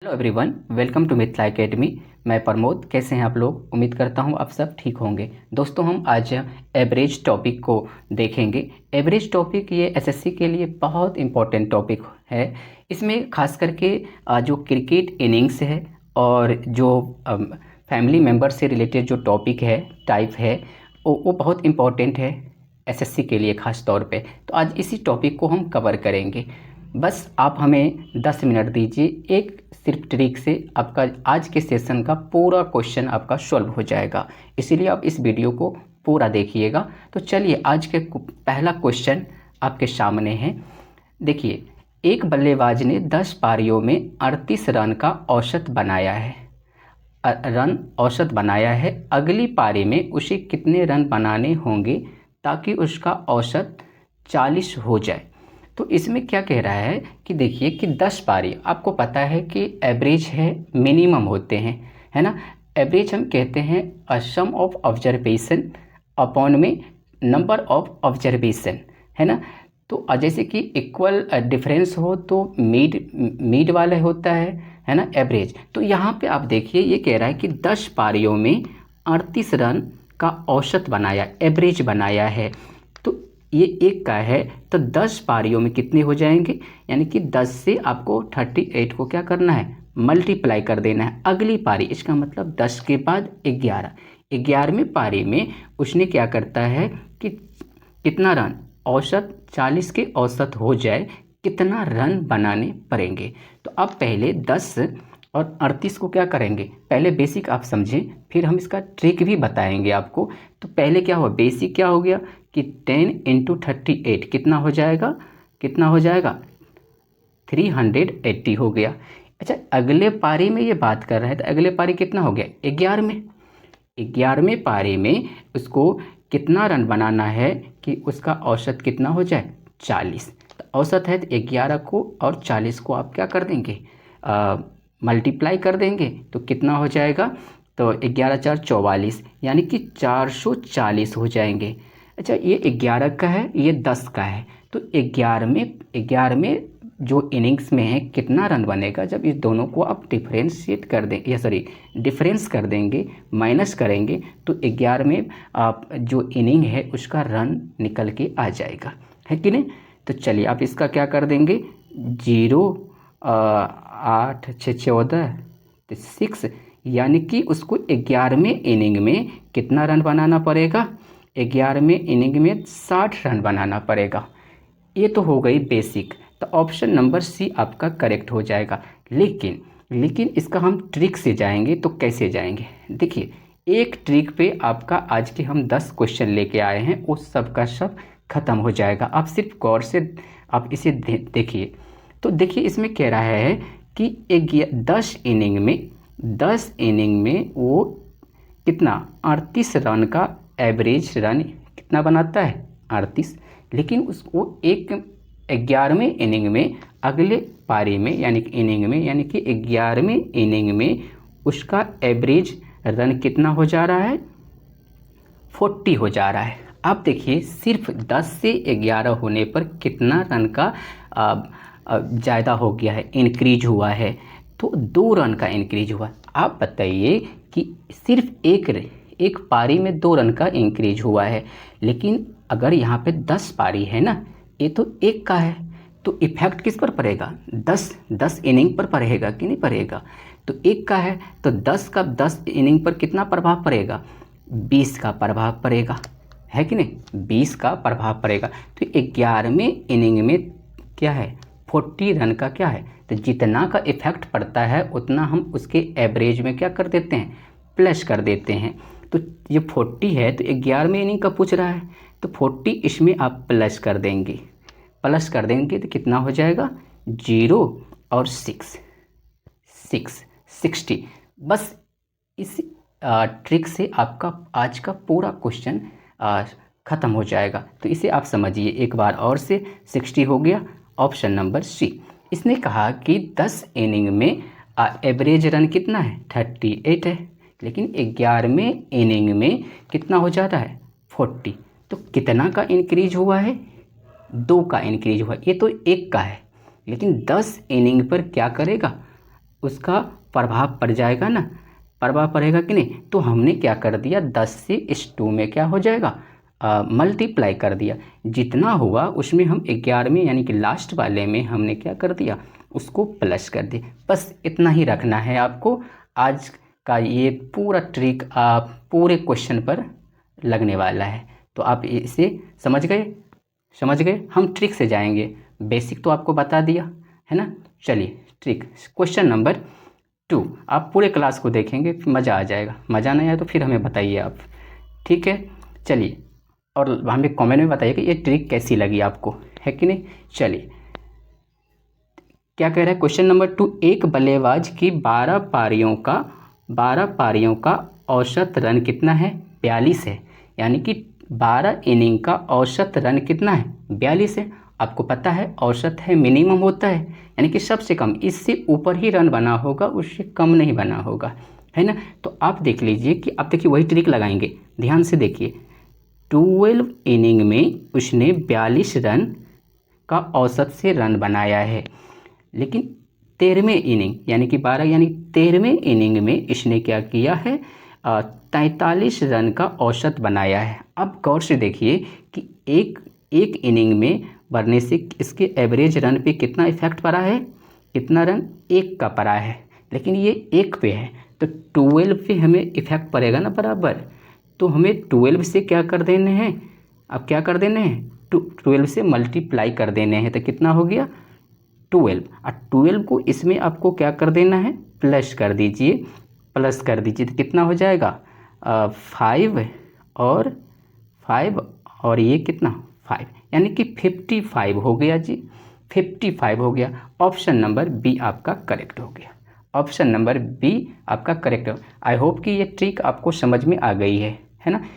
Hello everyone, welcome to Mithila academy. मैं प्रमोद। कैसे हैं आप लोग? उम्मीद करता हूं आप सब ठीक होंगे। दोस्तों, हम आज एवरेज टॉपिक को देखेंगे। एवरेज टॉपिक ये एसएससी के लिए बहुत इंपॉर्टेंट टॉपिक है। इसमें खास करके जो क्रिकेट इनिंग्स है और जो फैमिली मेम्बर से रिलेटेड जो टॉपिक है, टाइप है, वो बहुत इंपॉर्टेंट है एसएससी के लिए ख़ास तौर पे। तो आज इसी टॉपिक को हम कवर करेंगे। बस आप हमें 10 मिनट दीजिए, एक सिर्फ ट्रिक से आपका आज के सेशन का पूरा क्वेश्चन आपका सॉल्व हो जाएगा। इसीलिए आप इस वीडियो को पूरा देखिएगा। तो चलिए, आज के पहला क्वेश्चन आपके सामने है। देखिए, एक बल्लेबाज ने 10 पारियों में 38 रन का औसत बनाया है। अगली पारी में उसे कितने रन बनाने होंगे ताकि उसका औसत 40 हो जाए? तो इसमें क्या कह रहा है कि देखिए कि 10 पारी, आपको पता है कि एवरेज है, मिनिमम होते हैं, है ना। एवरेज हम कहते हैं सम ऑफ ऑब्जर्वेशन अपॉन में नंबर ऑफ ऑब्जर्वेशन, है ना। तो जैसे कि इक्वल डिफरेंस हो तो मीड वाला होता है ना, एवरेज। तो यहाँ पे आप देखिए, ये कह रहा है कि 10 पारियों में 38 रन का औसत बनाया, एवरेज बनाया है। तो ये एक का है, तो 10 पारियों में कितने हो जाएंगे? यानी कि 10 से आपको 38 को क्या करना है, मल्टीप्लाई कर देना है। अगली पारी, इसका मतलब 10 के बाद 11, 11वें पारी में उसने क्या करता है कि कितना रन, औसत 40 के औसत हो जाए, कितना रन बनाने पड़ेंगे। तो अब पहले 10 और 38 को क्या करेंगे, पहले बेसिक आप समझें, फिर हम इसका ट्रिक भी बताएंगे आपको। तो पहले क्या हुआ, बेसिक क्या हो गया कि 10 इंटू 38 कितना हो जाएगा, 380 हो गया। अच्छा, अगले पारी में ये बात कर रहे हैं, तो अगले पारी कितना हो गया, 11वें पारी में उसको कितना रन बनाना है कि उसका औसत कितना हो जाए, 40। तो औसत है तो 11 को और 40 को आप क्या कर देंगे, मल्टीप्लाई कर देंगे, तो कितना हो जाएगा, तो 11 4 44, यानी कि 440 हो जाएंगे। अच्छा, ये 11 का है, ये 10 का है। तो 11वें जो इनिंग्स में है कितना रन बनेगा, जब इस दोनों को आप डिफरेंशिएट कर दें, या सॉरी डिफरेंस कर देंगे, माइनस करेंगे, तो 11वें आप जो इनिंग है उसका रन निकल के आ जाएगा, है कि नहीं। तो चलिए, आप इसका क्या कर देंगे, 0 8 6 14 तो 6, यानी कि उसको 11वें इनिंग में कितना रन बनाना पड़ेगा, 11वें इनिंग में 60 रन बनाना पड़ेगा। ये तो हो गई बेसिक। तो ऑप्शन नंबर सी आपका करेक्ट हो जाएगा। लेकिन इसका हम ट्रिक से जाएंगे, तो कैसे जाएंगे, देखिए, एक ट्रिक पे आपका आज के हम 10 क्वेश्चन लेके आए हैं, उस सब का सब खत्म हो जाएगा। आप सिर्फ गौर से आप इसे देखिए। तो देखिए, इसमें कह रहा है कि 10 इनिंग में वो कितना, 38 रन का एवरेज रन कितना बनाता है, 38। लेकिन उसको 11वें इनिंग में, अगले पारी में, यानी कि 11वें इनिंग में उसका एवरेज रन कितना हो जा रहा है, 40 हो जा रहा है। आप देखिए, सिर्फ 10 से 11 होने पर कितना रन का ज़्यादा हो गया है, इंक्रीज हुआ है, तो 2 रन का इंक्रीज हुआ। आप बताइए कि सिर्फ एक पारी में 2 रन का इंक्रीज हुआ है, लेकिन अगर यहाँ पे 10 पारी है ना, ये तो एक का है, तो इफेक्ट किस पर पड़ेगा, 10 इनिंग पर पड़ेगा कि नहीं पड़ेगा। तो एक का है तो 10 इनिंग पर कितना प्रभाव पड़ेगा, 20 का प्रभाव पड़ेगा, है कि नहीं, 20 का प्रभाव पड़ेगा। तो 11वें इनिंग में क्या है, 40 रन का क्या है, तो जितना का इफेक्ट पड़ता है उतना हम उसके एवरेज में क्या कर देते हैं, प्लस कर देते हैं। तो ये 40 है, तो 11वें इनिंग का पूछ रहा है, तो 40 इसमें आप प्लस कर देंगे तो कितना हो जाएगा, 0 और 60। बस इस ट्रिक से आपका आज का पूरा क्वेश्चन ख़त्म हो जाएगा। तो इसे आप समझिए एक बार और से, 60 हो गया, ऑप्शन नंबर सी। इसने कहा कि 10 इनिंग में एवरेज रन कितना है, 38 है, लेकिन 11वें इनिंग में कितना हो जाता है, 40। तो कितना का इंक्रीज हुआ है, 2 का इंक्रीज हुआ। ये तो एक का है, लेकिन 10 इनिंग पर क्या करेगा, उसका प्रभाव पड़ जाएगा ना, प्रभाव पड़ेगा कि नहीं। तो हमने क्या कर दिया, 10 से इस 2 में क्या हो जाएगा, मल्टीप्लाई कर दिया। जितना हुआ उसमें हम 11वें यानी कि लास्ट वाले में हमने क्या कर दिया, उसको प्लस कर दिया। बस इतना ही रखना है आपको। आज का ये पूरा ट्रिक आप पूरे क्वेश्चन पर लगने वाला है। तो आप इसे समझ गए। हम ट्रिक से जाएंगे, बेसिक तो आपको बता दिया है ना। चलिए ट्रिक क्वेश्चन नंबर 2 आप पूरे क्लास को देखेंगे, फिर मज़ा आ जाएगा। मज़ा नहीं आया तो फिर हमें बताइए आप, ठीक है। चलिए, और हमें कमेंट में बताइए कि ये ट्रिक कैसी लगी आपको, है कि नहीं। चलिए क्या कह रहा है क्वेश्चन नंबर 2, एक बल्लेबाज की 12 पारियों का औसत रन कितना है, 42 है। यानी कि 12 इनिंग का औसत रन कितना है, 42 है। आपको पता है औसत है मिनिमम होता है, यानी कि सबसे कम, इससे ऊपर ही रन बना होगा, उससे कम नहीं बना होगा, है ना। तो आप देख लीजिए कि आप देखिए वही ट्रिक लगाएंगे, ध्यान से देखिए। 12 इनिंग में उसने 42 रन का औसत से रन बनाया है, लेकिन 13वें इनिंग यानी कि 12 यानी 13वें इनिंग में इसने क्या किया है, 43 रन का औसत बनाया है। अब गौर से देखिए कि एक इनिंग में बढ़ने से इसके एवरेज रन पे कितना इफेक्ट पड़ा है, कितना रन, 1 का पड़ा है, लेकिन ये 1 पे है तो 12 पे हमें इफेक्ट पड़ेगा ना बराबर। तो हमें 12 से क्या कर देने हैं, अब क्या कर देने हैं, 12 से मल्टीप्लाई कर देने हैं। तो कितना हो गया 12, और 12 को इसमें आपको क्या कर देना है, प्लस कर दीजिए। तो कितना हो जाएगा 5 और 5 और ये कितना 5, यानी कि 55 हो गया जी, 55 हो गया। ऑप्शन नंबर बी आपका करेक्ट हो गया, ऑप्शन नंबर बी आपका करेक्ट हो। आई होप कि ये ट्रिक आपको समझ में आ गई है ना।